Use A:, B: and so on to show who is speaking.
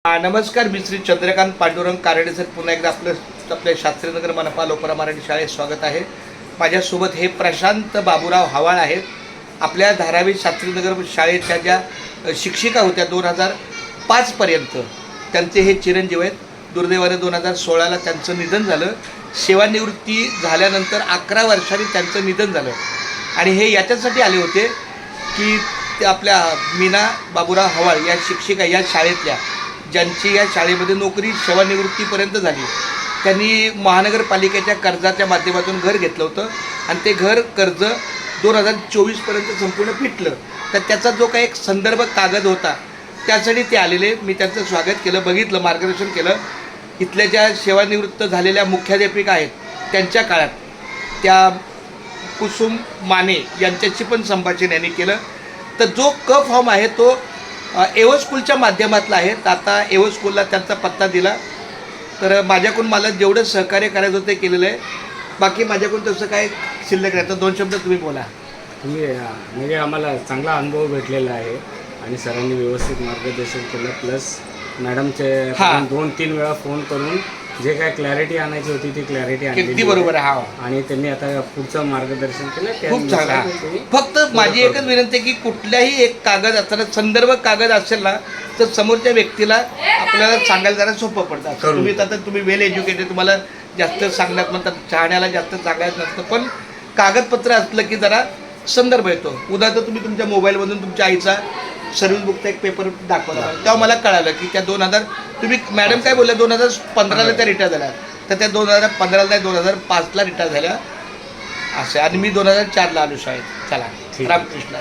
A: नमस्कार, मी श्री चंद्रकांत पांडुरंग कारेडे सर पुन्हा एकदा आपल्या शास्त्रीनगर मनपा लोपरा मराठी शाळेत स्वागत आहे. माझ्यासोबत हे प्रशांत बाबूराव हवाळ आहेत. आपल्या धारावी शास्त्रीनगर शाळेच्या ज्या शिक्षिका होत्या 2005 पर्यंत त्यांचे हे चिरंजीव आहेत. दुर्दैवाने 2016ला त्यांचं निधन झालं. सेवानिवृत्ती झाल्यानंतर 11 वर्षांनी त्यांचं निधन झालं आणि हे याच्यासाठी आले होते की ते आपल्या मीना बाबूराव हवाळ या शिक्षिका या शाळेतल्या ज्यांची या शाळेमध्ये नोकरी सेवानिवृत्तीपर्यंत झाली, त्यांनी महानगरपालिकेच्या कर्जाच्या माध्यमातून घर घेतलं होतं आणि ते कर्ज 2024पर्यंत संपूर्ण फिटलं. तर त्याचा जो काही एक संदर्भ कागद होता त्यासाठी ते आलेले. मी त्यांचं स्वागत केलं, बघितलं, मार्गदर्शन केलं. इथल्या ज्या सेवानिवृत्त झालेल्या मुख्याध्यापिका आहेत त्यांच्या काळात त्या कुसुम माने यांच्याशी पण संभाषण यांनी केलं. तर जो फॉर्म आहे तो एवो स्कूलच्या माध्यमातला आहे. आता एवो स्कूलला त्यांचा पत्ता दिला. तर माझ्याकडून मला जेवढं सहकार्य करायचं होतं ते केलेलं आहे. बाकी माझ्याकडून तसं काय शिल्लक नाही. तर 2 शब्द तुम्ही बोला.
B: तुम्ही म्हणजे आम्हाला चांगला अनुभव भेटलेला आहे आणि सरांनी व्यवस्थित मार्गदर्शन केलं. प्लस मॅडमचे 2-3 वेळा फोन करून जे काय क्लॅरिटी आणायची होती ती क्लॅरिटी
A: अगदी
B: आणली
A: बरोबर आहे. हा,
B: आणि त्यांनी आता पुढचं मार्गदर्शन केलं.
A: खूप चांगला. फक्त माझी एकच विनंती आहे की कुठल्याही एक कागद असताना संदर्भ कागद असेल ना तर समोरच्या व्यक्तीला आपल्याला सांगायला जरा सोपं पडतं. तुम्ही वेल एज्युकेटेड, तुम्हाला जास्त सांगण्यात म्हणतात, चाहण्याला जास्त सांगायचं नसतं, पण कागदपत्र असलं की जरा संदर्भ येतो. उदाहरण तुम्ही तुमच्या मोबाईलमधून तुमच्या आईचा सर्व्हिस बुकचा एक पेपर दाखवला, तेव्हा मला कळालं की त्या 2000 तुम्ही मॅडम काय बोलल्या 2015ला त्या रिटायर झाल्या. तर त्या 2015ला नाही 2005ला रिटायर झाल्या असं. आणि मी 2004ला आलो शाळेत. चला, रामकृष्ण.